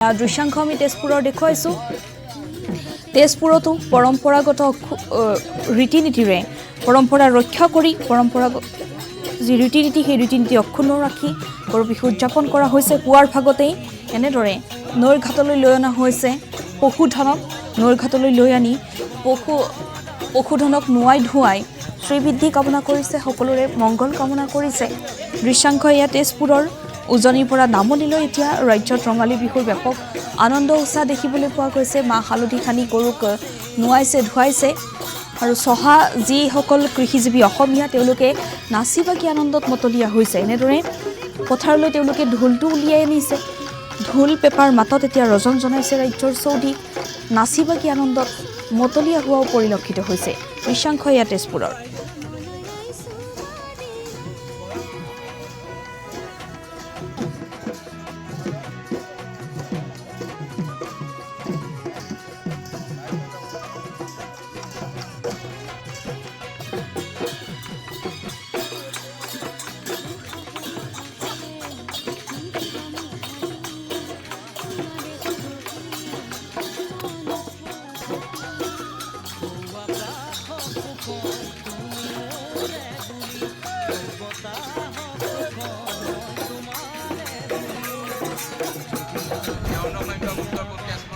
দৃশ্যাংশ আমি তেজপুৰৰ দেখুৱাইছোঁ। তেজপুৰতো পৰম্পৰাগত ৰীতি নীতিৰে পৰম্পৰা ৰক্ষা কৰি পৰম্পৰাগত যি ৰীতি নীতি সেই ৰীতি নীতি অক্ষুণ্ণ ৰাখি গৰু বিহু উদযাপন কৰা হৈছে। পুৱাৰ ভাগতেই এনেদৰে নৈৰ ঘাটলৈ লৈ অনা হৈছে পশুধনক। নৈৰ ঘাটলৈ লৈ আনি পশুধনক নোৱাই ধুৱাই শ্ৰীবৃদ্ধি কামনা কৰিছে, সকলোৰে মংগল কামনা কৰিছে। দৃশ্যাংশ এয়া তেজপুৰৰ উজনিৰ পৰা নামনিলৈ এতিয়া ৰাজ্যত ৰঙালী বিহুৰ ব্যাপক আনন্দ উৎসাহ দেখিবলৈ পোৱা গৈছে। মাহ হালধি সানি গৰুক নোৱাইছে ধুৱাইছে আৰু চহা যিসকল কৃষিজীৱী অসমীয়া তেওঁলোকে নাচি বাগি আনন্দত মতলীয়া হৈছে। এনেদৰে পথাৰলৈ তেওঁলোকে ঢোলটো উলিয়াই আনিছে। ঢোল পেপাৰ মাতত এতিয়া ৰজন জনাইছে ৰাজ্যৰ চৌদিশ। নাচি বাগি আনন্দত মতলীয়া হোৱাও পৰিলক্ষিত হৈছে। দৃশ্যাংশ এয়া তেজপুৰৰ।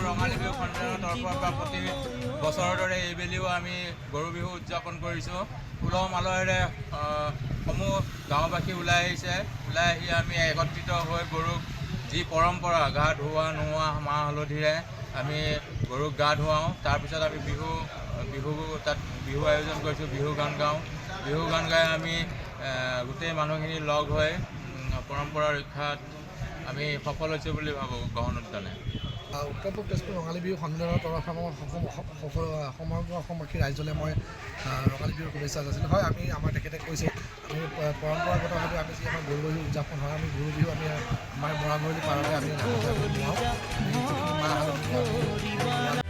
ৰঙালী বিহু সন্মিলনৰ তৰফৰ পৰা প্ৰতি বছৰৰ দৰে এইবেলিও আমি গৰু বিহু উদযাপন কৰিছোঁ। উলহ মালহেৰে সমূহ গাঁওবাসী ওলাই আহিছে। ওলাই আহি আমি একত্ৰিত হৈ গৰুক যি পৰম্পৰা গা ধুওৱা নোওৱা মাহ হালধিৰে আমি গৰুক গা ধুৱাওঁ। তাৰপিছত আমি তাত বিহু আয়োজন কৰিছোঁ। বিহু গান গাওঁ। বিহু গান গাই আমি গোটেই মানুহখিনি লগ হৈ পৰম্পৰা ৰক্ষাত আমি সফল হৈছোঁ বুলি ভাবোঁ গহন উদ্যানে। উত্তৰ পূব তেজপুৰ ৰঙালী বিহু সন্মিলনৰ তৰফৰ সমগ্ৰ অসমবাসী ৰাইজলৈ মই ৰঙালী বিহুৰ শুভেচ্ছা যাচিলোঁ। হয়, আমি আমাৰ তেখেতে কৈছে আমি পৰম্পৰাগতভাৱে আমি যি আমাৰ গৰু বিহু উদযাপন হয়, আমি গৰু বিহু আমি আমাৰ মৰা ঘৰলি পাৰতে আমি নোৱাওঁ।